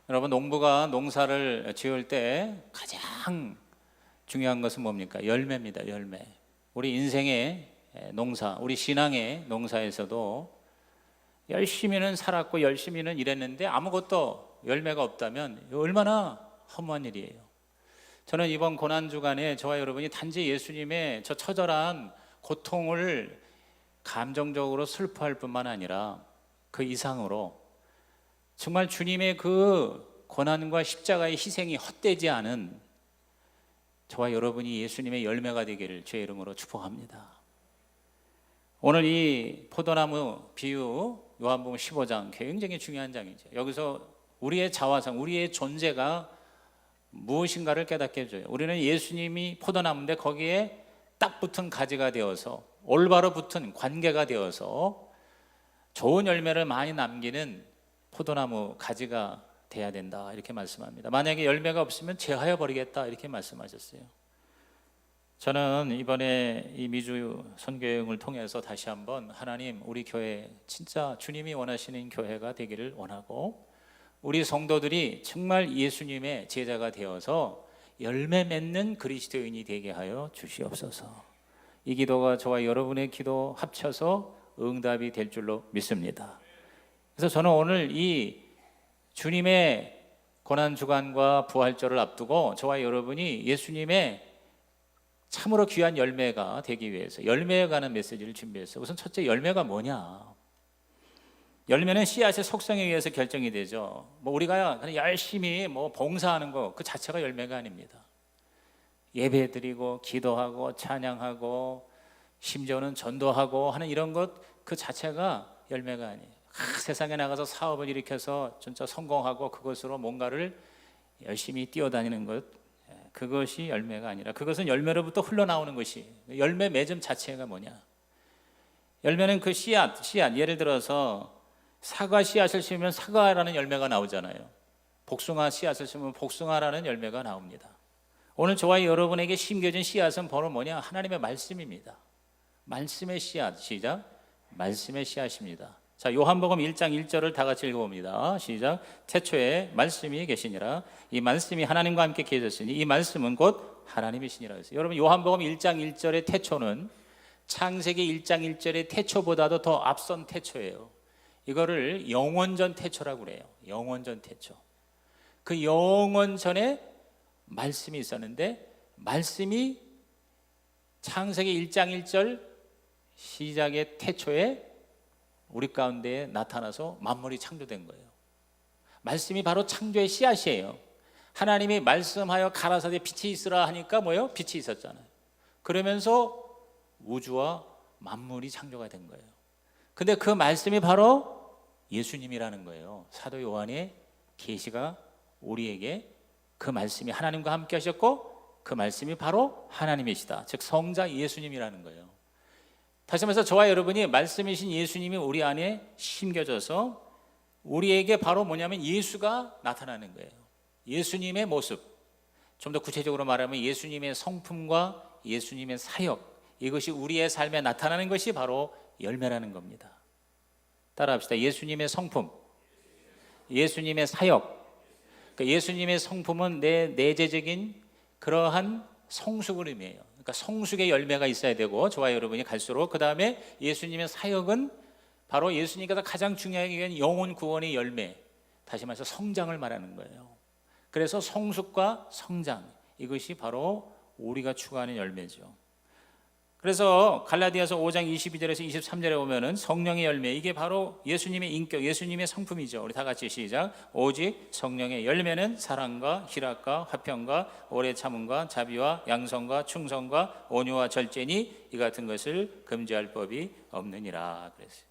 여러분, 농부가 농사를 지을 때 가장 중요한 것은 뭡니까? 열매입니다. 열매. 우리 인생의 농사, 우리 신앙의 농사에서도 열심히는 살았고 열심히는 일했는데 아무것도 열매가 없다면 얼마나 허무한 일이에요. 저는 이번 고난주간에 저와 여러분이 단지 예수님의 저 처절한 고통을 감정적으로 슬퍼할 뿐만 아니라 그 이상으로 정말 주님의 그 고난과 십자가의 희생이 헛되지 않은 저와 여러분이 예수님의 열매가 되기를 주의 이름으로 축복합니다. 오늘 이 포도나무 비유 요한복음 15장 굉장히 중요한 장이죠. 여기서 우리의 자화상, 우리의 존재가 무엇인가를 깨닫게 해줘요. 우리는 예수님이 포도나무인데 거기에 딱 붙은 가지가 되어서 올바로 붙은 관계가 되어서 좋은 열매를 많이 남기는 포도나무 가지가 돼야 된다, 이렇게 말씀합니다. 만약에 열매가 없으면 제하여 버리겠다, 이렇게 말씀하셨어요. 저는 이번에 이 미주 선교여행을 통해서 다시 한번 하나님, 우리 교회 진짜 주님이 원하시는 교회가 되기를 원하고 우리 성도들이 정말 예수님의 제자가 되어서 열매 맺는 그리스도인이 되게 하여 주시옵소서. 이 기도가 저와 여러분의 기도 합쳐서 응답이 될 줄로 믿습니다. 그래서 저는 오늘 이 주님의 고난주간과 부활절을 앞두고 저와 여러분이 예수님의 참으로 귀한 열매가 되기 위해서 열매에 관한 메시지를 준비했어요. 우선 첫째, 열매가 뭐냐? 열매는 씨앗의 속성에 의해서 결정이 되죠. 우리가 그냥 열심히 봉사하는 거 그 자체가 열매가 아닙니다. 예배드리고 기도하고 찬양하고 심지어는 전도하고 하는 이런 것 그 자체가 열매가 아니에요. 세상에 나가서 사업을 일으켜서 진짜 성공하고 그것으로 뭔가를 열심히 뛰어다니는 것, 그것이 열매가 아니라 그것은 열매로부터 흘러나오는 것이, 열매 맺음 자체가 뭐냐? 열매는 그 씨앗, 예를 들어서 사과 씨앗을 심으면 사과라는 열매가 나오잖아요. 복숭아 씨앗을 심으면 복숭아라는 열매가 나옵니다. 오늘 저와 여러분에게 심겨진 씨앗은 바로 뭐냐? 하나님의 말씀입니다. 말씀의 씨앗, 시작. 말씀의 씨앗입니다. 자, 요한복음 1장 1절을 다 같이 읽어봅니다. 시작. 태초에 말씀이 계시니라. 이 말씀이 하나님과 함께 계셨으니 이 말씀은 곧 하나님이시니라 했어요. 여러분, 요한복음 1장 1절의 태초는 창세기 1장 1절의 태초보다도 더 앞선 태초예요. 이거를 영원전 태초라고 그래요. 영원전 태초. 그 영원전에 말씀이 있었는데 말씀이 창세기 1장 1절 시작의 태초에 우리 가운데 나타나서 만물이 창조된 거예요. 말씀이 바로 창조의 씨앗이에요. 하나님이 말씀하여 가라사대 빛이 있으라 하니까 뭐예요? 빛이 있었잖아요. 그러면서 우주와 만물이 창조가 된 거예요. 근데 그 말씀이 바로 예수님이라는 거예요. 사도 요한의 계시가 우리에게 그 말씀이 하나님과 함께 하셨고 그 말씀이 바로 하나님이시다, 즉 성자 예수님이라는 거예요. 다시 말해서 저와 여러분이 말씀이신 예수님이 우리 안에 심겨져서 우리에게 바로 뭐냐면 예수가 나타나는 거예요. 예수님의 모습, 좀 더 구체적으로 말하면 예수님의 성품과 예수님의 사역, 이것이 우리의 삶에 나타나는 것이 바로 열매라는 겁니다. 따라합시다. 예수님의 성품, 예수님의 사역. 그러니까 예수님의 성품은 내 내재적인 그러한 성숙을 의미해요. 그러니까 성숙의 열매가 있어야 되고 저와 여러분이 갈수록, 그 다음에 예수님의 사역은 바로 예수님께서 가장 중요하게 여기는 영혼 구원의 열매, 다시 말해서 성장을 말하는 거예요. 그래서 성숙과 성장, 이것이 바로 우리가 추구하는 열매죠. 그래서 갈라디아서 5장 22절에서 23절에 보면은 성령의 열매, 이게 바로 예수님의 인격, 예수님의 성품이죠. 우리 다 같이 시작. 오직 성령의 열매는 사랑과 희락과 화평과 오래 참음과 자비와 양성과 충성과 온유와 절제니 이 같은 것을 금지할 법이 없느니라 그랬어요.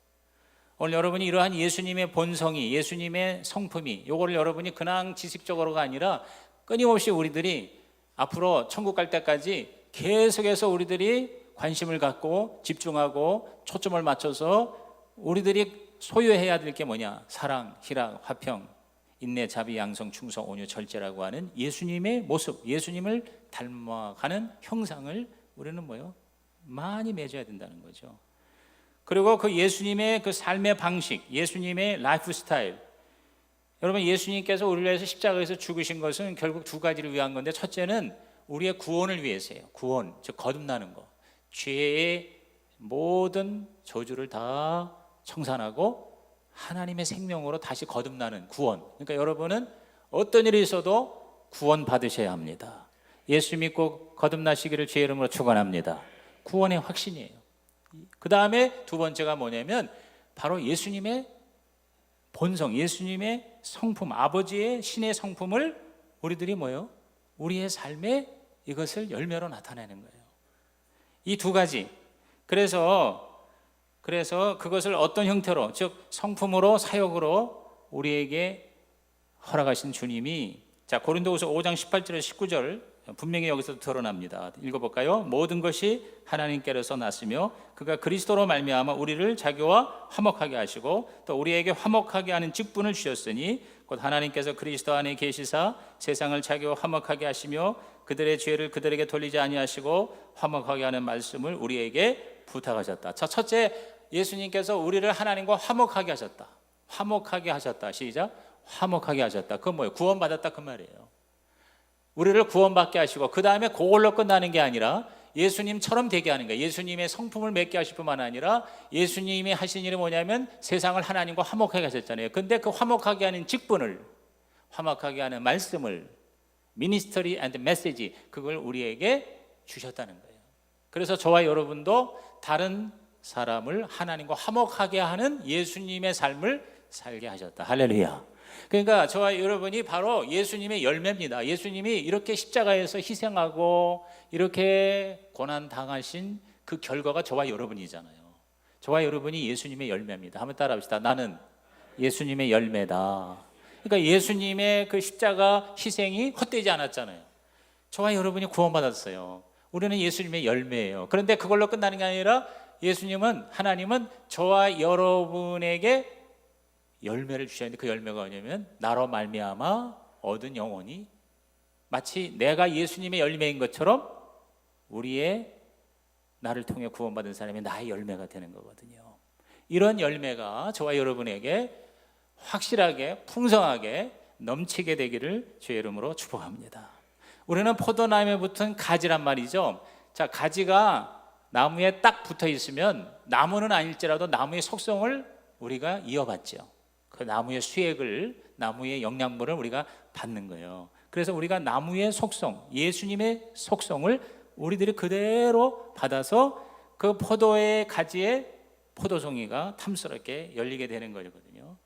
오늘 여러분이 이러한 예수님의 본성이, 예수님의 성품이, 요거를 여러분이 그냥 지식적으로가 아니라 끊임없이 우리들이 앞으로 천국 갈 때까지 계속해서 우리들이 관심을 갖고 집중하고 초점을 맞춰서 우리들이 소유해야 될 게 뭐냐? 사랑, 희락, 화평, 인내, 자비, 양성, 충성, 온유, 절제라고 하는 예수님의 모습, 예수님을 닮아가는 형상을 우리는 뭐요? 많이 맺어야 된다는 거죠. 그리고 그 예수님의 그 삶의 방식, 예수님의 라이프 스타일, 여러분, 예수님께서 우리를 위해서 십자가에서 죽으신 것은 결국 두 가지를 위한 건데, 첫째는 우리의 구원을 위해서예요. 구원, 즉 거듭나는 거. 죄의 모든 저주를 다 청산하고 하나님의 생명으로 다시 거듭나는 구원. 그러니까 여러분은 어떤 일이 있어도 구원 받으셔야 합니다. 예수 믿고 거듭나시기를 주의 이름으로 축원합니다. 구원의 확신이에요. 그 다음에 두 번째가 뭐냐면 바로 예수님의 본성, 예수님의 성품, 아버지의 신의 성품을 우리들이 뭐예요? 우리의 삶에 이것을 열매로 나타내는 거예요. 이 두 가지. 그래서 그것을 어떤 형태로, 즉 성품으로, 사역으로 우리에게 허락하신 주님이, 자, 고린도후서 5장 18절에서 19절 분명히 여기서 드러납니다. 읽어볼까요? 모든 것이 하나님께로서 났으며 그가 그리스도로 말미암아 우리를 자기와 화목하게 하시고 또 우리에게 화목하게 하는 직분을 주셨으니 곧 하나님께서 그리스도 안에 계시사 세상을 자기와 화목하게 하시며 그들의 죄를 그들에게 돌리지 아니하시고 화목하게 하는 말씀을 우리에게 부탁하셨다. 자, 첫째, 예수님께서 우리를 하나님과 화목하게 하셨다. 화목하게 하셨다. 시작. 화목하게 하셨다. 그건 뭐예요? 구원받았다 그 말이에요. 우리를 구원받게 하시고 그 다음에 그걸로 끝나는 게 아니라 예수님처럼 되게 하는 거예요. 예수님의 성품을 맺게 하실 뿐만 아니라 예수님이 하신 일이 뭐냐면 세상을 하나님과 화목하게 하셨잖아요. 근데 그 화목하게 하는 직분을, 화목하게 하는 말씀을, 미니스터리 앤드 메시지, 그걸 우리에게 주셨다는 거예요. 그래서 저와 여러분도 다른 사람을 하나님과 화목하게 하는 예수님의 삶을 살게 하셨다. 할렐루야. 그러니까 저와 여러분이 바로 예수님의 열매입니다. 예수님이 이렇게 십자가에서 희생하고 이렇게 고난 당하신 그 결과가 저와 여러분이잖아요. 저와 여러분이 예수님의 열매입니다. 한번 따라합시다. 나는 예수님의 열매다. 그러니까 예수님의 그 십자가 희생이 헛되지 않았잖아요. 저와 여러분이 구원받았어요. 우리는 예수님의 열매예요. 그런데 그걸로 끝나는 게 아니라 예수님은, 하나님은 저와 여러분에게 열매를 주셨는데 그 열매가 뭐냐면 나로 말미암아 얻은 영혼이 마치 내가 예수님의 열매인 것처럼 우리의 나를 통해 구원받은 사람이 나의 열매가 되는 거거든요. 이런 열매가 저와 여러분에게 확실하게 풍성하게 넘치게 되기를 주의 이름으로 축복합니다. 우리는 포도나무에 붙은 가지란 말이죠. 자, 가지가 나무에 딱 붙어 있으면 나무는 아닐지라도 나무의 속성을 우리가 이어받죠. 그 나무의 수액을, 나무의 영양분을 우리가 받는 거예요. 그래서 우리가 나무의 속성, 예수님의 속성을 우리들이 그대로 받아서 그 포도의 가지에 포도송이가 탐스럽게 열리게 되는 거거든요.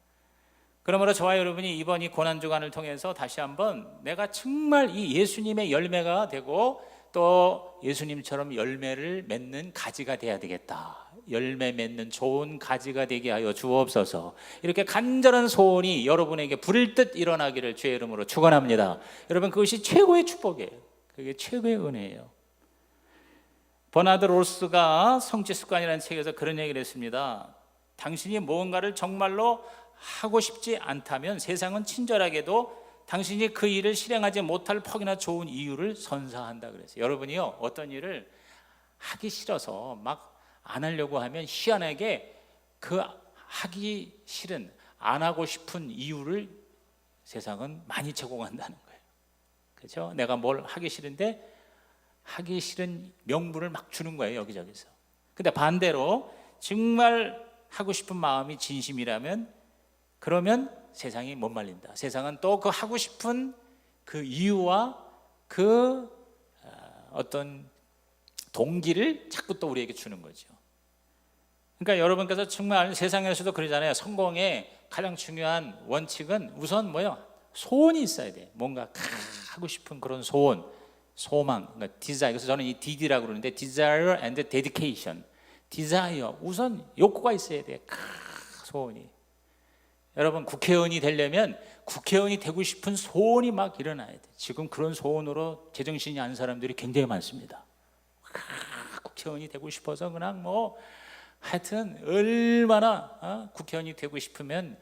그러므로 저와 여러분이 이번 이 고난주간을 통해서 다시 한번 내가 정말 이 예수님의 열매가 되고 또 예수님처럼 열매를 맺는 가지가 돼야 되겠다. 열매 맺는 좋은 가지가 되게 하여 주옵소서. 이렇게 간절한 소원이 여러분에게 불일 듯 일어나기를 주의 이름으로 축원합니다. 여러분, 그것이 최고의 축복이에요. 그게 최고의 은혜예요. 버나드 로스가 성취 습관이라는 책에서 그런 얘기를 했습니다. 당신이 무언가를 정말로 하고 싶지 않다면 세상은 친절하게도 당신이 그 일을 실행하지 못할 퍽이나 좋은 이유를 선사한다 그랬어요. 여러분이요, 어떤 일을 하기 싫어서 막 안 하려고 하면 희한하게 그 하기 싫은, 안 하고 싶은 이유를 세상은 많이 제공한다는 거예요. 그렇죠? 내가 뭘 하기 싫은데 하기 싫은 명분을 막 주는 거예요, 여기저기서. 근데 반대로 정말 하고 싶은 마음이 진심이라면 그러면 세상이 못 말린다. 세상은 또 그 하고 싶은 그 이유와 그 어떤 동기를 자꾸 또 우리에게 주는 거죠. 그러니까 여러분께서 정말 세상에서도 그러잖아요. 성공의 가장 중요한 원칙은 우선 뭐예요? 소원이 있어야 돼. 뭔가 하고 싶은 그런 소원, 소망, 그러니까 desire. 그래서 저는 이 DD라고 그러는데 desire and dedication. desire, 우선 욕구가 있어야 돼. 소원이. 여러분, 국회의원이 되려면 국회의원이 되고 싶은 소원이 막 일어나야 돼. 지금 그런 소원으로 제정신이 아닌 사람들이 굉장히 많습니다. 국회의원이 되고 싶어서 그냥 뭐 하여튼 얼마나 국회의원이 되고 싶으면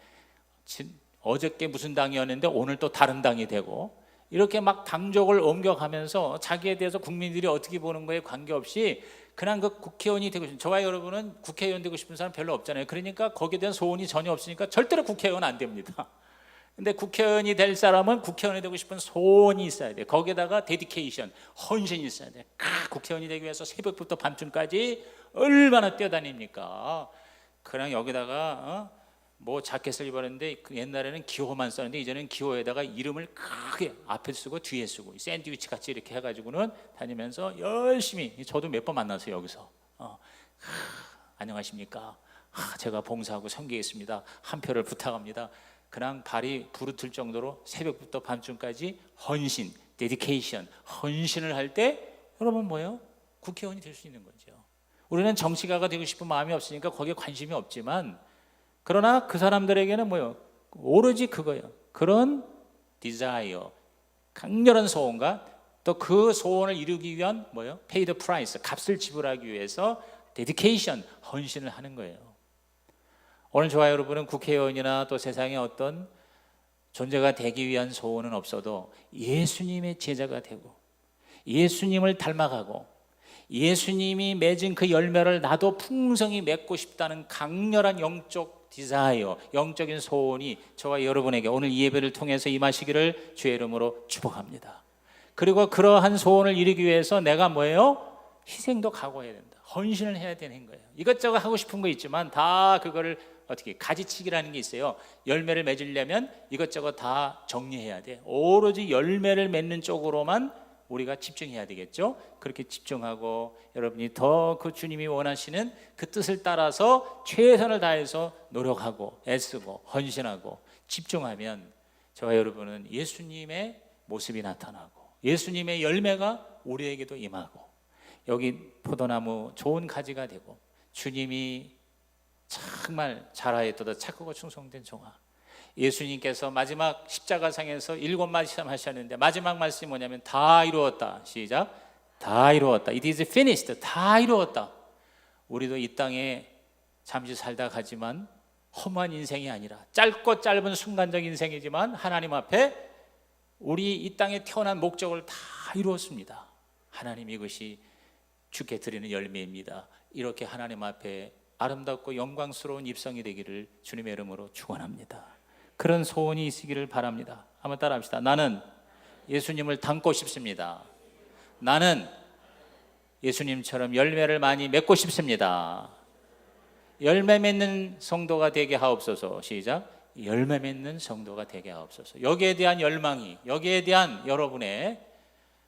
어저께 무슨 당이었는데 오늘 또 다른 당이 되고 이렇게 막 당적을 옮겨가면서 자기에 대해서 국민들이 어떻게 보는 거에 관계없이 그냥 그 국회의원이 되고 싶은, 저와 여러분은 국회의원 되고 싶은 사람 별로 없잖아요. 그러니까 거기에 대한 소원이 전혀 없으니까 절대로 국회의원 안 됩니다. 근데 국회의원이 될 사람은 국회의원이 되고 싶은 소원이 있어야 돼. 거기에다가 데디케이션, 헌신이 있어야 돼. 국회의원이 되기 위해서 새벽부터 밤중까지 얼마나 뛰어다닙니까? 그냥 여기다가 뭐 자켓을 입었는데 그 옛날에는 기호만 썼는데 이제는 기호에다가 이름을 크게 앞에 쓰고 뒤에 쓰고 샌드위치 같이 이렇게 해가지고는 다니면서 열심히, 저도 몇 번 만났어요 여기서. 안녕하십니까? 제가 봉사하고 섬기겠습니다. 한 표를 부탁합니다. 그냥 발이 부르틀 정도로 새벽부터 밤중까지 헌신, 데디케이션, 헌신을 할 때 여러분 뭐예요? 국회의원이 될 수 있는 거죠. 우리는 정치가가 되고 싶은 마음이 없으니까 거기에 관심이 없지만, 그러나 그 사람들에게는 뭐예요? 오로지 그거예요. 그런 desire, 강렬한 소원과 또 그 소원을 이루기 위한 뭐예요? pay the price, 값을 지불하기 위해서 dedication, 헌신을 하는 거예요. 오늘 저와 여러분은 국회의원이나 또 세상에 어떤 존재가 되기 위한 소원은 없어도 예수님의 제자가 되고 예수님을 닮아가고 예수님이 맺은 그 열매를 나도 풍성히 맺고 싶다는 강렬한 영적 디자이어, 영적인 소원이 저와 여러분에게 오늘 이 예배를 통해서 임하시기를 주의 이름으로 축복합니다. 그리고 그러한 소원을 이루기 위해서 내가 뭐예요? 희생도 각오해야 된다. 헌신을 해야 되는 거예요. 이것저것 하고 싶은 거 있지만 다 그거를 어떻게 가지치기라는 게 있어요. 열매를 맺으려면 이것저것 다 정리해야 돼. 오로지 열매를 맺는 쪽으로만 우리가 집중해야 되겠죠. 그렇게 집중하고 여러분이 더 그 주님이 원하시는 그 뜻을 따라서 최선을 다해서 노력하고 애쓰고 헌신하고 집중하면 저와 여러분은 예수님의 모습이 나타나고 예수님의 열매가 우리에게도 임하고 여기 포도나무 좋은 가지가 되고 주님이 정말 자라에도다 착하고 충성된 종아, 예수님께서 마지막 십자가상에서 7 말씀하셨는데 마지막 말씀이 뭐냐면 다 이루었다. 시작. 다 이루었다. It is finished. 다 이루었다. 우리도 이 땅에 잠시 살다 가지만 험한 인생이 아니라 짧고 짧은 순간적 인생이지만 하나님 앞에 우리 이 땅에 태어난 목적을 다 이루었습니다. 하나님 이것이 주께 드리는 열매입니다. 이렇게 하나님 앞에 아름답고 영광스러운 입성이 되기를 주님의 이름으로 축원합니다. 그런 소원이 있으기를 바랍니다. 한번 따라합시다. 나는 예수님을 닮고 싶습니다. 나는 예수님처럼 열매를 많이 맺고 싶습니다. 열매 맺는 성도가 되게 하옵소서. 시작. 열매 맺는 성도가 되게 하옵소서. 여기에 대한 열망이, 여기에 대한 여러분의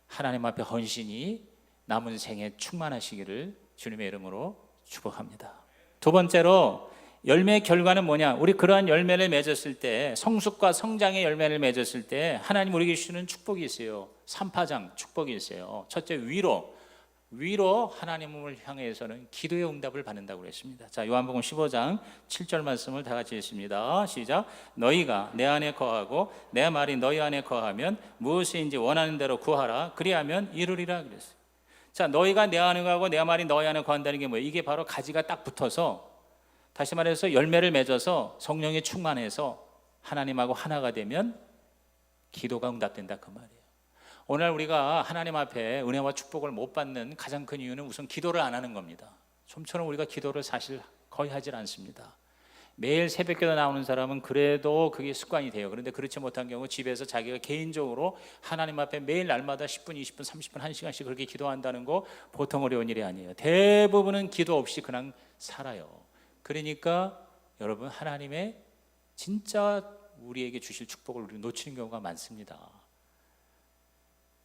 하나님 앞에 헌신이 남은 생에 충만하시기를 주님의 이름으로 축복합니다. 두 번째로 열매의 결과는 뭐냐? 우리 그러한 열매를 맺었을 때, 성숙과 성장의 열매를 맺었을 때 하나님 우리에게 주시는 축복이 있어요. 3파장 축복이 있어요. 첫째, 위로 하나님을 향해서는 기도의 응답을 받는다고 그랬습니다. 자, 요한복음 15장 7절 말씀을 다 같이 읽습니다. 시작. 너희가 내 안에 거하고 내 말이 너희 안에 거하면 무엇인지 원하는 대로 구하라. 그리하면 이루리라 그랬어요. 자, 너희가 내 안에 거하고 내 말이 너희 안에 거한다는 게 뭐예요? 이게 바로 가지가 딱 붙어서, 다시 말해서 열매를 맺어서 성령에 충만해서 하나님하고 하나가 되면 기도가 응답된다 그 말이에요. 오늘 우리가 하나님 앞에 은혜와 축복을 못 받는 가장 큰 이유는 우선 기도를 안 하는 겁니다. 좀처럼 우리가 기도를 사실 거의 하질 않습니다. 매일 새벽기도 나오는 사람은 그래도 그게 습관이 돼요. 그런데 그렇지 못한 경우 집에서 자기가 개인적으로 하나님 앞에 매일 날마다 10분, 20분, 30분, 1시간씩 그렇게 기도한다는 거 보통 어려운 일이 아니에요. 대부분은 기도 없이 그냥 살아요. 그러니까 여러분, 하나님의 진짜 우리에게 주실 축복을 우리 놓치는 경우가 많습니다.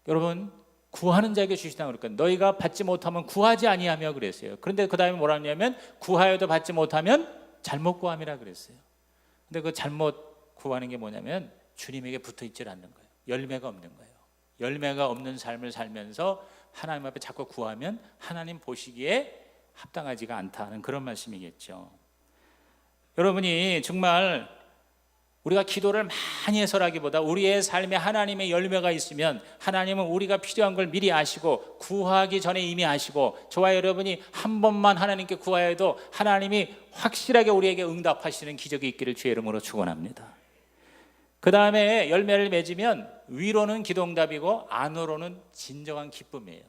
여러분, 구하는 자에게 주시다 그러니까 너희가 받지 못하면 구하지 아니하며 그랬어요. 그런데 그 다음에 뭐라 하냐면 구하여도 받지 못하면 잘못 구함이라 그랬어요. 근데 그 잘못 구하는 게 뭐냐면 주님에게 붙어 있질 않는 거예요. 열매가 없는 거예요. 열매가 없는 삶을 살면서 하나님 앞에 자꾸 구하면 하나님 보시기에 합당하지가 않다는 그런 말씀이겠죠. 여러분이 정말 우리가 기도를 많이 해서라기보다 우리의 삶에 하나님의 열매가 있으면 하나님은 우리가 필요한 걸 미리 아시고 구하기 전에 이미 아시고, 저와 여러분이 한 번만 하나님께 구하여도 하나님이 확실하게 우리에게 응답하시는 기적이 있기를 주의 이름으로 축원합니다. 그 다음에 열매를 맺으면 위로는 기도 응답이고 안으로는 진정한 기쁨이에요.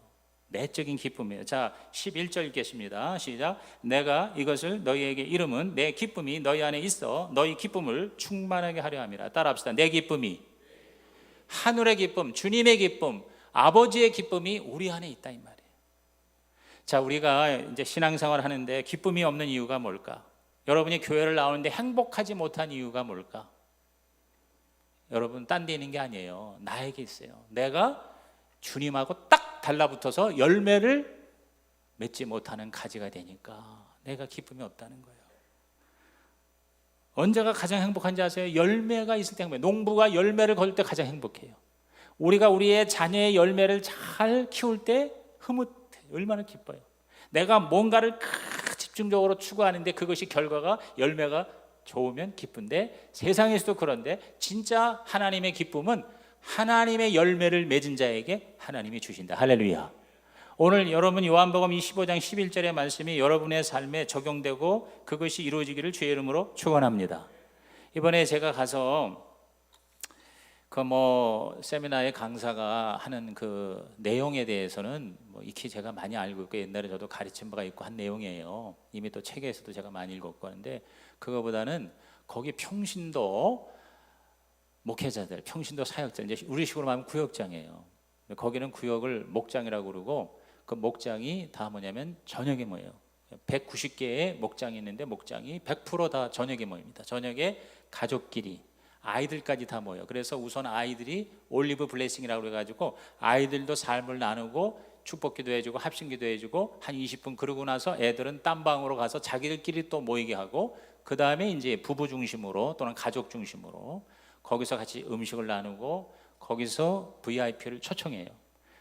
내적인 기쁨이에요. 자, 11절 읽겠습니다. 시작. 내가 이것을 너희에게 이름은 내 기쁨이 너희 안에 있어 너희 기쁨을 충만하게 하려 함이라. 따라합시다. 내 기쁨이, 하늘의 기쁨, 주님의 기쁨, 아버지의 기쁨이 우리 안에 있다 이 말이에요. 자, 우리가 이제 신앙생활 하는데 기쁨이 없는 이유가 뭘까? 여러분이 교회를 나오는데 행복하지 못한 이유가 뭘까? 여러분, 딴 데 있는 게 아니에요. 나에게 있어요. 내가 주님하고 딱 달라붙어서 열매를 맺지 못하는 가지가 되니까 내가 기쁨이 없다는 거예요. 언제가 가장 행복한지 아세요? 열매가 있을 때 행복해요. 농부가 열매를 거둘 때 가장 행복해요. 우리가 우리의 자녀의 열매를 잘 키울 때 흐뭇해. 얼마나 기뻐요. 내가 뭔가를 집중적으로 추구하는데 그것이 결과가 열매가 좋으면 기쁜데, 세상에서도 그런데 진짜 하나님의 기쁨은 하나님의 열매를 맺은 자에게 하나님이 주신다. 할렐루야. 오늘 여러분 요한복음 25장 11절의 말씀이 여러분의 삶에 적용되고 그것이 이루어지기를 주의 이름으로 축원합니다. 이번에 제가 가서 세미나의 강사가 하는 그 내용에 대해서는 익히 제가 많이 알고 있고 옛날에 저도 가르친 바가 있고 한 내용이에요. 이미 또 책에서도 제가 많이 읽었고 하는데, 그거보다는 거기 평신도 목회자들, 평신도 사역자, 이제 우리식으로 말하면 구역장이에요. 거기는 구역을 목장이라고 그러고, 그 목장이 다 뭐냐면 저녁에 모여요. 190개의 목장이 있는데 목장이 100% 다 저녁에 모입니다. 저녁에 가족끼리, 아이들까지 다 모여. 그래서 우선 아이들이 올리브 블레싱이라고 그래가지고 아이들도 삶을 나누고 축복기도 해주고 합심기도 해주고 한 20분 그러고 나서 애들은 딴방으로 가서 자기들끼리 또 모이게 하고, 그 다음에 이제 부부 중심으로 또는 가족 중심으로 거기서 같이 음식을 나누고 거기서 VIP를 초청해요.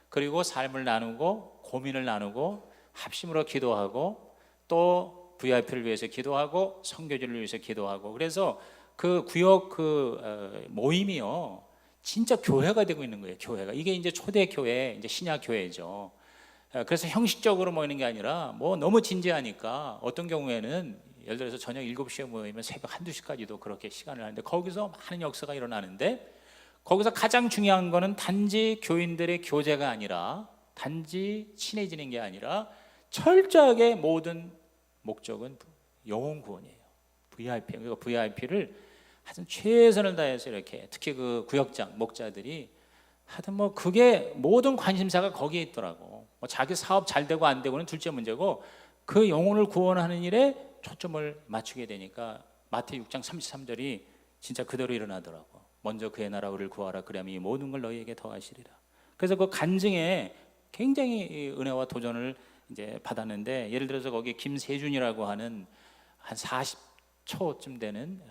그리고 삶을 나누고 고민을 나누고 합심으로 기도하고 또 VIP를 위해서 기도하고 선교지를 위해서 기도하고, 그래서 그 구역 모임이요 진짜 교회가 되고 있는 거예요. 교회가 이게 이제 초대 교회, 이제 신약 교회죠. 그래서 형식적으로 모이는 게 아니라 너무 진지하니까 어떤 경우에는 예를 들어서 저녁 7시에 모이면 새벽 1-2시까지도 그렇게 시간을 하는데 거기서 많은 역사가 일어나는데, 거기서 가장 중요한 거는 단지 교인들의 교제가 아니라, 단지 친해지는 게 아니라 철저하게 모든 목적은 영혼 구원이에요. VIP. 그러니까 VIP를 하여튼 최선을 다해서 이렇게, 특히 그 구역장 목자들이 하여튼 그게 모든 관심사가 거기에 있더라고. 자기 사업 잘 되고 안 되고는 둘째 문제고 그 영혼을 구원하는 일에 초점을 맞추게 되니까 마태복음 6장 33절이 진짜 그대로 일어나더라고. 먼저 그의 나라를 구하라, 그리하면 이 모든 걸 너희에게 더하시리라. 그래서 그 간증에 굉장히 은혜와 도전을 이제 받았는데, 예를 들어서 거기 김세준이라고 하는 한 40초쯤 되는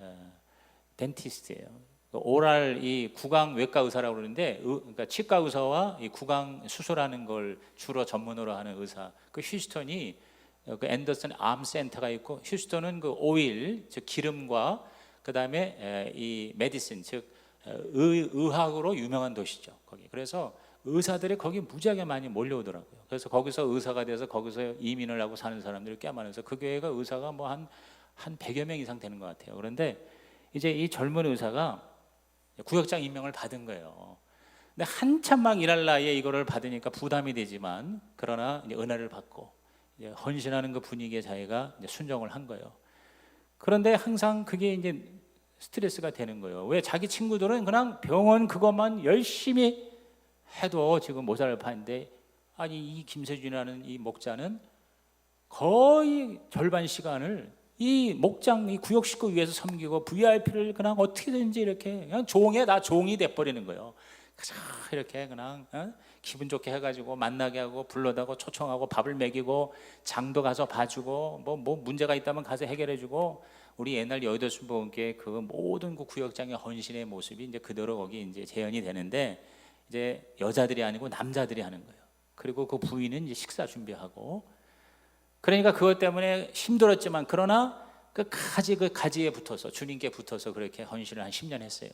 덴티스트예요. 오랄 이 구강 외과 의사라고 그러는데, 그러니까 치과 의사와 이 구강 수술하는 걸 주로 전문으로 하는 의사. 그 휴스턴이 그 앤더슨 암 센터가 있고, 휴스턴은 그 오일, 즉 기름과 그 다음에 이 메디슨, 즉 의학으로 유명한 도시죠. 거기. 그래서 의사들이 거기 무지하게 많이 몰려오더라고요. 그래서 거기서 의사가 돼서 거기서 이민을 하고 사는 사람들이 꽤 많아서 그 교회가 의사가 한 100여 명 이상 되는 것 같아요. 그런데 이제 이 젊은 의사가 구역장 임명을 받은 거예요. 근데 한참 막 일할 나이에 이거를 받으니까 부담이 되지만, 그러나 이제 은혜를 받고 이제 헌신하는 그 분위기에 자기가 이제 순종을 한 거예요. 그런데 항상 그게 이제 스트레스가 되는 거예요. 왜? 자기 친구들은 그냥 병원 그것만 열심히 해도 지금 모자를 파는데, 아니 이 김세준이라는 이 목자는 거의 절반 시간을 이 목장, 이 구역 식구 위해서 섬기고 VIP를 그냥 어떻게든지 이렇게 그냥 나 종이 돼버리는 거예요. 이렇게 그냥 기분 좋게 해가지고 만나게 하고 불러다고 초청하고 밥을 먹이고 장도 가서 봐주고 뭐 문제가 있다면 가서 해결해주고, 우리 옛날 여의도 순복음교회 그 모든 그 구역장의 헌신의 모습이 이제 그대로 거기 이제 재현이 되는데, 이제 여자들이 아니고 남자들이 하는 거예요. 그리고 그 부인은 이제 식사 준비하고, 그러니까 그것 때문에 힘들었지만 그러나 그 가지에 붙어서 주님께 붙어서 그렇게 헌신을 한 10년 했어요.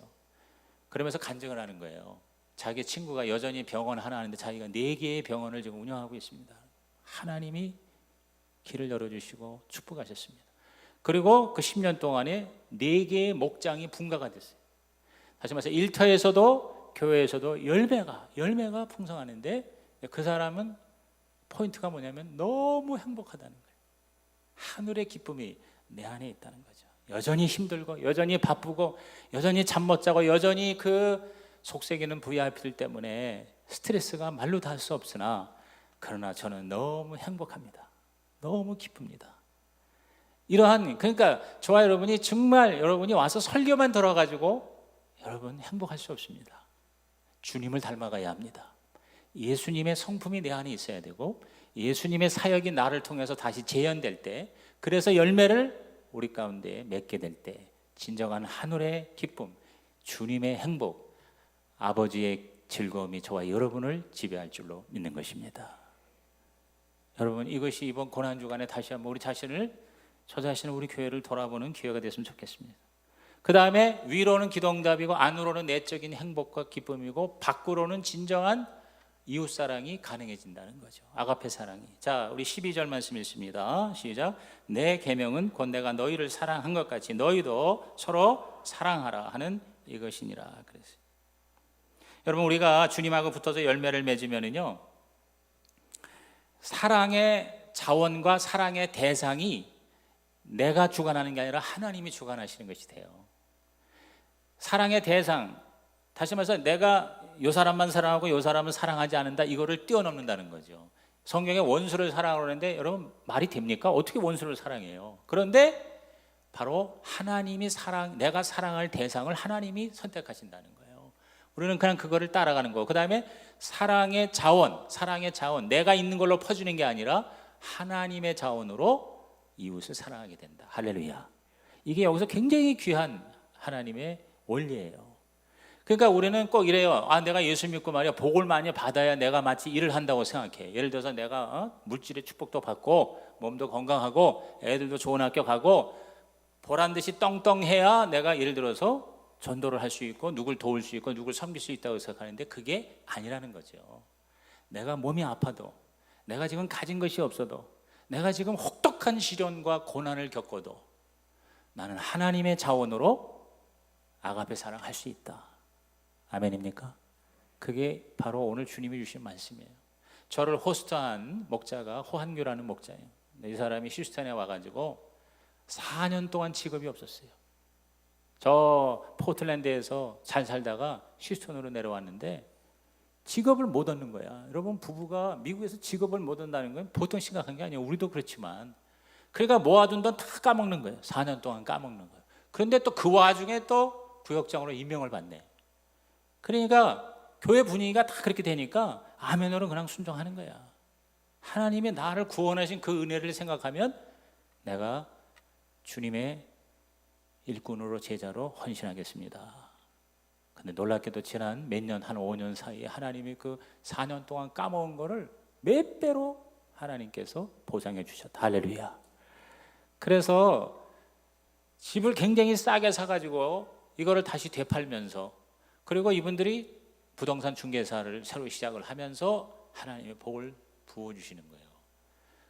그러면서 간증을 하는 거예요. 자기 친구가 여전히 병원 하나 하는데 자기가 4개의 병원을 지금 운영하고 있습니다. 하나님이 길을 열어주시고 축복하셨습니다. 그리고 그 10년 동안에 4개의 목장이 분가가 됐어요. 다시 말해서 일터에서도 교회에서도 열매가 풍성하는데, 그 사람은 포인트가 뭐냐면 너무 행복하다는 거예요. 하늘의 기쁨이 내 안에 있다는 거죠. 여전히 힘들고 여전히 바쁘고 여전히 잠 못 자고 여전히 그 속썩이는 VIP들 때문에 스트레스가 말로 다 할 수 없으나 그러나 저는 너무 행복합니다. 너무 기쁩니다. 이러한, 그러니까 저와 여러분이 정말 여러분이 와서 설교만 들어가지고 여러분 행복할 수 없습니다. 주님을 닮아가야 합니다. 예수님의 성품이 내 안에 있어야 되고 예수님의 사역이 나를 통해서 다시 재현될 때, 그래서 열매를 우리 가운데 맺게 될 때 진정한 하늘의 기쁨, 주님의 행복, 아버지의 즐거움이 저와 여러분을 지배할 줄로 믿는 것입니다. 여러분, 이것이 이번 고난주간에 다시 한번 우리 자신을, 저 자신을, 우리 교회를 돌아보는 기회가 됐으면 좋겠습니다. 그 다음에 위로는 기도응답이고 안으로는 내적인 행복과 기쁨이고 밖으로는 진정한 이웃사랑이 가능해진다는 거죠. 아가페 사랑이. 자, 우리 12절 말씀 읽습니다. 시작. 내 계명은 곧 내가 너희를 사랑한 것 같이 너희도 서로 사랑하라 하는 이것이니라. 그랬어요. 여러분, 우리가 주님하고 붙어서 열매를 맺으면은요, 사랑의 자원과 사랑의 대상이 내가 주관하는 게 아니라 하나님이 주관하시는 것이 돼요. 사랑의 대상, 다시 말해서 내가 요 사람만 사랑하고 요 사람은 사랑하지 않는다, 이거를 뛰어넘는다는 거죠. 성경에 원수를 사랑하는데 여러분 말이 됩니까? 어떻게 원수를 사랑해요? 그런데 바로 하나님이 내가 사랑할 대상을 하나님이 선택하신다는 거예요. 우리는 그냥 그거를 따라가는 거고, 그 다음에 사랑의 자원, 내가 있는 걸로 퍼주는 게 아니라 하나님의 자원으로 이웃을 사랑하게 된다. 할렐루야. 이게 여기서 굉장히 귀한 하나님의 원리예요. 그러니까 우리는 꼭 이래요. 내가 예수 믿고 말이야 복을 많이 받아야 내가 마치 일을 한다고 생각해. 예를 들어서 내가 물질의 축복도 받고 몸도 건강하고 애들도 좋은 학교 가고 보란듯이 떵떵해야 내가 예를 들어서 전도를 할 수 있고 누굴 도울 수 있고 누굴 섬길 수 있다고 생각하는데 그게 아니라는 거죠. 내가 몸이 아파도, 내가 지금 가진 것이 없어도, 내가 지금 혹독한 시련과 고난을 겪어도 나는 하나님의 자원으로 아가페 사랑할 수 있다. 아멘입니까? 그게 바로 오늘 주님이 주신 말씀이에요. 저를 호스트한 목자가 호한규라는 목자예요. 이 사람이 휴스턴에 와가지고 4년 동안 직업이 없었어요. 저 포틀랜드에서 잘 살다가 휴스턴으로 내려왔는데 직업을 못 얻는 거야. 여러분, 부부가 미국에서 직업을 못 얻는다는 건 보통 심각한 게 아니에요. 우리도 그렇지만. 그러니까 모아둔 돈 다 까먹는 거예요. 4년 동안 까먹는 거예요. 그런데 또 그 와중에 또 부역장으로 임명을 받네. 그러니까 교회 분위기가 다 그렇게 되니까 아멘으로 그냥 순종하는 거야. 하나님이 나를 구원하신 그 은혜를 생각하면 내가 주님의 일꾼으로 제자로 헌신하겠습니다. 근데 놀랍게도 지난 몇 년, 한 5년 사이에 하나님이 그 4년 동안 까먹은 거를 몇 배로 하나님께서 보장해 주셨다. 할렐루야. 그래서 집을 굉장히 싸게 사가지고 이거를 다시 되팔면서, 그리고 이분들이 부동산 중개사를 새로 시작을 하면서 하나님의 복을 부어주시는 거예요.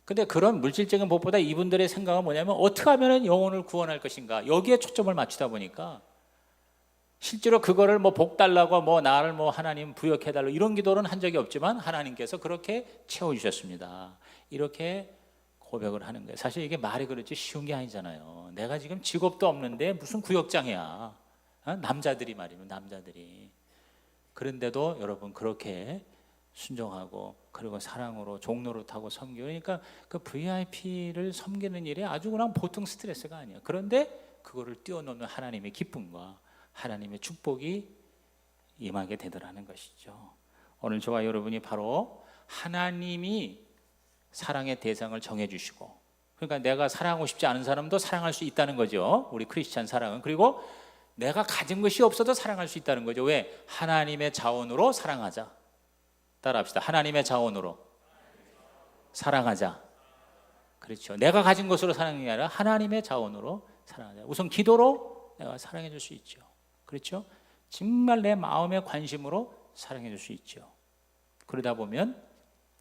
근데 그런 물질적인 복보다 이분들의 생각은 뭐냐면 어떻게 하면 영혼을 구원할 것인가, 여기에 초점을 맞추다 보니까 실제로 그거를 뭐 복 달라고 뭐 나를 뭐 하나님 부역해 달라고 이런 기도는 한 적이 없지만 하나님께서 그렇게 채워주셨습니다. 이렇게 고백을 하는 거예요. 사실 이게 말이 그렇지 쉬운 게 아니잖아요. 내가 지금 직업도 없는데 무슨 구역장이야. 남자들이 말이면 남자들이. 그런데도 여러분 그렇게 순종하고 그리고 사랑으로 종로를 타고 섬기고, 그러니까 그 VIP를 섬기는 일이 아주 그냥 보통 스트레스가 아니에요. 그런데 그거를 뛰어넘는 하나님의 기쁨과 하나님의 축복이 임하게 되더라는 것이죠. 오늘 저와 여러분이 바로 하나님이 사랑의 대상을 정해주시고, 그러니까 내가 사랑하고 싶지 않은 사람도 사랑할 수 있다는 거죠. 우리 크리스찬 사랑은. 그리고 내가 가진 것이 없어도 사랑할 수 있다는 거죠. 왜? 하나님의 자원으로 사랑하자. 따라합시다. 하나님의 자원으로 사랑하자. 그렇죠. 내가 가진 것으로 사랑이 아니라 하나님의 자원으로 사랑하자. 우선 기도로 내가 사랑해 줄 수 있죠. 그렇죠. 정말 내 마음의 관심으로 사랑해 줄 수 있죠. 그러다 보면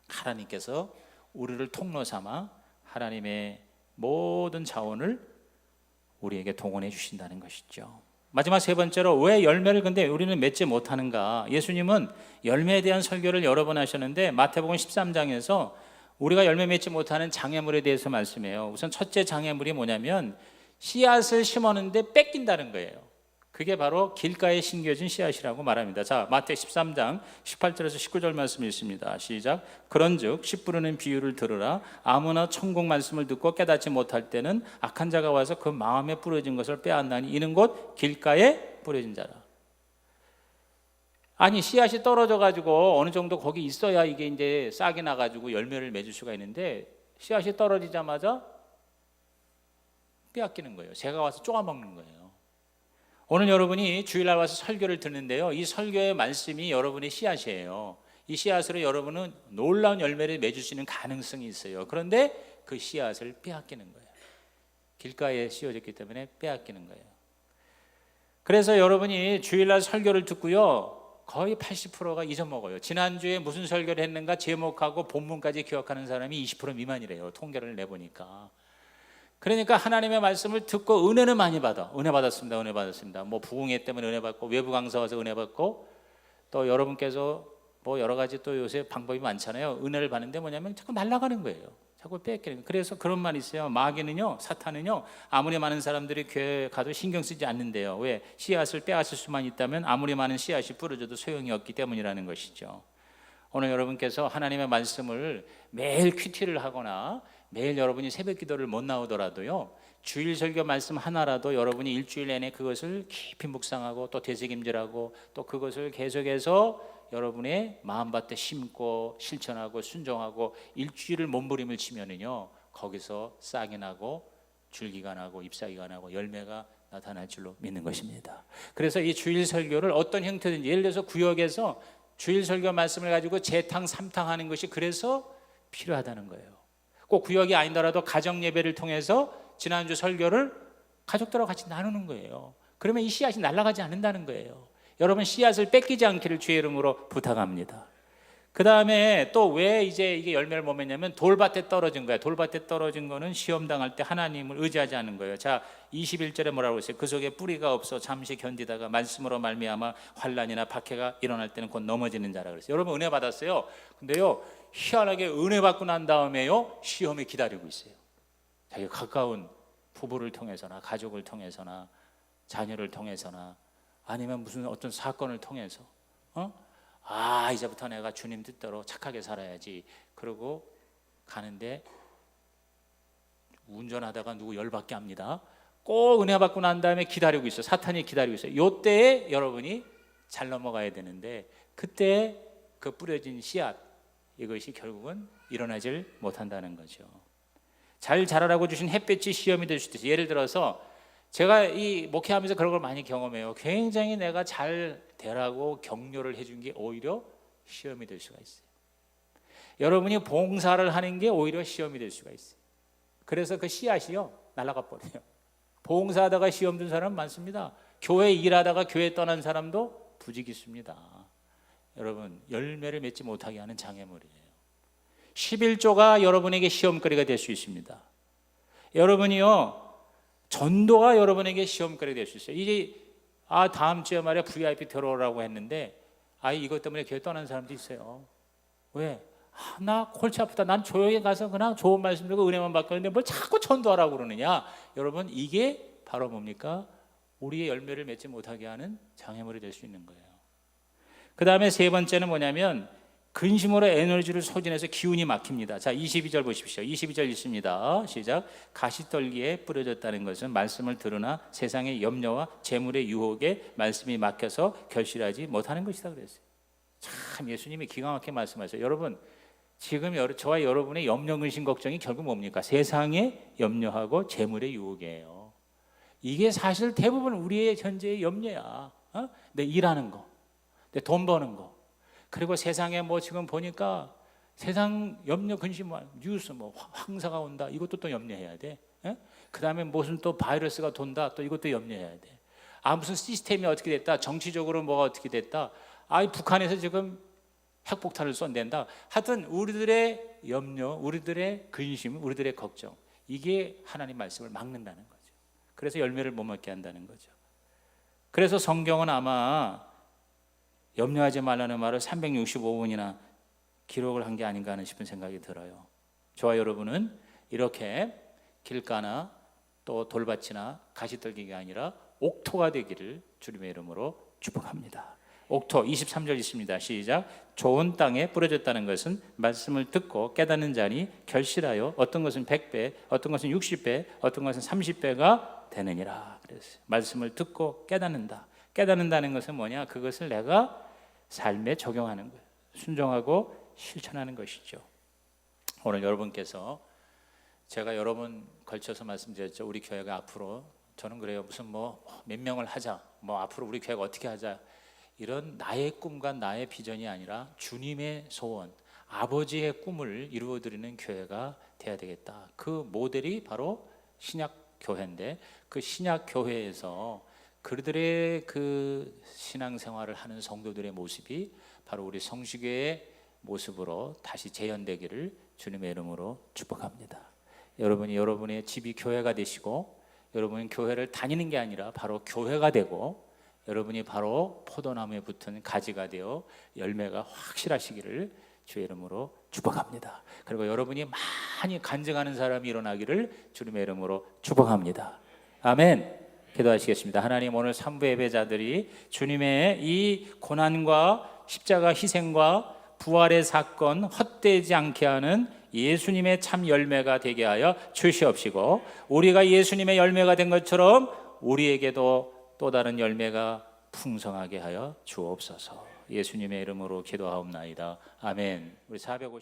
하나님께서 우리를 통로 삼아 하나님의 모든 자원을 우리에게 동원해 주신다는 것이죠. 마지막 세 번째로 왜 열매를 근데 우리는 맺지 못하는가? 예수님은 열매에 대한 설교를 여러 번 하셨는데 마태복음 13장에서 우리가 열매 맺지 못하는 장애물에 대해서 말씀해요. 우선 첫째 장애물이 뭐냐면 씨앗을 심었는데 뺏긴다는 거예요. 그게 바로 길가에 심겨진 씨앗이라고 말합니다. 자, 마태 13장 18절에서 19절 말씀이 있습니다. 시작. 그런즉 씨 뿌리는 비유를 들으라. 아무나 천국 말씀을 듣고 깨닫지 못할 때는 악한 자가 와서 그 마음에 뿌려진 것을 빼앗나니 이는 곧 길가에 뿌려진 자라. 아니, 씨앗이 떨어져 가지고 어느 정도 거기 있어야 이게 이제 싹이 나 가지고 열매를 맺을 수가 있는데 씨앗이 떨어지자마자 빼앗기는 거예요. 새가 와서 쪼아먹는 거예요. 오늘 여러분이 주일날 와서 설교를 듣는데요, 이 설교의 말씀이 여러분의 씨앗이에요. 이 씨앗으로 여러분은 놀라운 열매를 맺을 수 있는 가능성이 있어요. 그런데 그 씨앗을 빼앗기는 거예요. 길가에 씌워졌기 때문에 빼앗기는 거예요. 그래서 여러분이 주일날 설교를 듣고요, 거의 80%가 잊어먹어요. 지난주에 무슨 설교를 했는가 제목하고 본문까지 기억하는 사람이 20% 미만이래요. 통계를 내보니까. 그러니까 하나님의 말씀을 듣고 은혜는 많이 받아. 은혜 받았습니다. 은혜 받았습니다. 뭐 부흥회 때문에 은혜 받고, 외부 강사 와서 은혜 받고, 또 여러분께서 뭐 여러 가지 또 요새 방법이 많잖아요. 은혜를 받는데 뭐냐면 자꾸 날아가는 거예요. 자꾸 뺏기는 거예요. 그래서 그런 말이 있어요. 마귀는요, 사탄은요, 아무리 많은 사람들이 교회 가도 신경 쓰지 않는데요. 왜? 씨앗을 빼앗을 수만 있다면 아무리 많은 씨앗이 뿌려져도 소용이 없기 때문이라는 것이죠. 오늘 여러분께서 하나님의 말씀을 매일 큐티를 하거나 매일 여러분이 새벽 기도를 못 나오더라도요, 주일 설교 말씀 하나라도 여러분이 일주일 내내 그것을 깊이 묵상하고 또 되새김질하고 또 그것을 계속해서 여러분의 마음밭에 심고 실천하고 순종하고 일주일을 몸부림을 치면은요, 거기서 싹이 나고 줄기가 나고 잎사귀가 나고 열매가 나타날 줄로 믿는 것입니다. 그래서 이 주일 설교를 어떤 형태든지, 예를 들어서 구역에서 주일 설교 말씀을 가지고 재탕 삼탕 하는 것이 그래서 필요하다는 거예요. 꼭 구역이 아니더라도 가정 예배를 통해서 지난주 설교를 가족들하고 같이 나누는 거예요. 그러면 이 씨앗이 날아가지 않는다는 거예요. 여러분, 씨앗을 뺏기지 않기를 주의 이름으로 부탁합니다. 그 다음에 또 왜 이제 이게 열매를 못 맺냐면 돌밭에 떨어진 거예요. 돌밭에 떨어진 거는 시험 당할 때 하나님을 의지하지 않는 거예요. 자, 21절에 뭐라고 했어요? 그 속에 뿌리가 없어 잠시 견디다가 말씀으로 말미암아 환난이나 박해가 일어날 때는 곧 넘어지는 자라 그랬어요. 여러분, 은혜 받았어요. 근데요, 희한하게 은혜 받고 난 다음에요, 시험이 기다리고 있어요. 자기 가까운 부부를 통해서나 가족을 통해서나 자녀를 통해서나 아니면 무슨 어떤 사건을 통해서 이제부터 내가 주님 뜻대로 착하게 살아야지. 그러고 가는데 운전하다가 누구 열받게 합니다. 꼭 은혜 받고 난 다음에 기다리고 있어요. 사탄이 기다리고 있어요. 요때에 여러분이 잘 넘어가야 되는데 그때 그 뿌려진 씨앗, 이것이 결국은 일어나질 못한다는 거죠. 잘 자라라고 주신 햇볕이 시험이 될 수도 있어요. 예를 들어서 제가 이 목회하면서 그런 걸 많이 경험해요. 굉장히 내가 잘 되라고 격려를 해준 게 오히려 시험이 될 수가 있어요. 여러분이 봉사를 하는 게 오히려 시험이 될 수가 있어요. 그래서 그 씨앗이요, 날아가 버려요. 봉사하다가 시험 든 사람 많습니다. 교회 일하다가 교회 떠난 사람도 부지기수입니다. 여러분, 열매를 맺지 못하게 하는 장애물이에요. 11조가 여러분에게 시험거리가 될 수 있습니다. 여러분이요, 전도가 여러분에게 시험거리가 될 수 있어요. 이제 다음 주에 말이야 VIP 들어오라고 했는데 이것 때문에 교회 떠난 사람도 있어요. 왜? 나 골치 아프다. 난 조용히 가서 그냥 좋은 말씀 듣고 은혜만 받고 있는데 뭘 자꾸 전도하라고 그러느냐. 여러분, 이게 바로 뭡니까? 우리의 열매를 맺지 못하게 하는 장애물이 될 수 있는 거예요. 그 다음에 세 번째는 뭐냐면 근심으로 에너지를 소진해서 기운이 막힙니다. 자, 22절 보십시오. 22절 있습니다. 시작. 가시떨기에 뿌려졌다는 것은 말씀을 들으나 세상의 염려와 재물의 유혹에 말씀이 막혀서 결실하지 못하는 것이다 그랬어요. 참, 예수님이 기가 막히게 말씀하셨어요. 여러분, 지금 저와 여러분의 염려, 근심, 걱정이 결국 뭡니까? 세상의 염려하고 재물의 유혹이에요. 이게 사실 대부분 우리의 현재의 염려야. 내 일하는 거, 내 돈 버는 거, 그리고 세상에 뭐 지금 보니까 세상 염려, 근심, 뉴스 뭐 황사가 온다, 이것도 또 염려해야 돼. 그 다음에 무슨 또 바이러스가 돈다, 또 이것도 염려해야 돼. 무슨 시스템이 어떻게 됐다, 정치적으로 뭐가 어떻게 됐다, 북한에서 지금 핵폭탄을 쏜댄다. 하여튼 우리들의 염려, 우리들의 근심, 우리들의 걱정, 이게 하나님 말씀을 막는다는 거죠. 그래서 열매를 못 먹게 한다는 거죠. 그래서 성경은 아마 염려하지 말라는 말을 365번이나 기록을 한 게 아닌가 하는 싶은 생각이 들어요. 저와 여러분은 이렇게 길가나 또 돌밭이나 가시떨기가 아니라 옥토가 되기를 주님의 이름으로 축복합니다. 옥토 23절 있습니다. 시작. 좋은 땅에 뿌려졌다는 것은 말씀을 듣고 깨닫는 자니 결실하여 어떤 것은 100배, 어떤 것은 60배, 어떤 것은 30배가 되느니라. 그랬어요. 말씀을 듣고 깨닫는다. 깨닫는다는 것은 뭐냐? 그것을 내가 삶에 적용하는 거예요. 순종하고 실천하는 것이죠. 오늘 여러분께서 제가 여러 번 걸쳐서 말씀드렸죠. 우리 교회가 앞으로 저는 그래요. 무슨 뭐 몇 명을 하자, 뭐 앞으로 우리 교회가 어떻게 하자, 이런 나의 꿈과 나의 비전이 아니라 주님의 소원, 아버지의 꿈을 이루어드리는 교회가 돼야 되겠다. 그 모델이 바로 신약 교회인데, 그 신약 교회에서 그들의 그 신앙생활을 하는 성도들의 모습이 바로 우리 성시교회의 모습으로 다시 재현되기를 주님의 이름으로 축복합니다. 여러분이 여러분의 집이 교회가 되시고, 여러분이 교회를 다니는 게 아니라 바로 교회가 되고, 여러분이 바로 포도나무에 붙은 가지가 되어 열매가 확실하시기를 주의 이름으로 축복합니다. 그리고 여러분이 많이 간증하는 사람이 일어나기를 주님의 이름으로 축복합니다. 아멘. 기도하시겠습니다. 하나님, 오늘 3부 예배자들이 주님의 이 고난과 십자가 희생과 부활의 사건 헛되지 않게 하는 예수님의 참 열매가 되게 하여 주시옵시고, 우리가 예수님의 열매가 된 것처럼 우리에게도 또 다른 열매가 풍성하게 하여 주옵소서. 예수님의 이름으로 기도하옵나이다. 아멘. 우리 450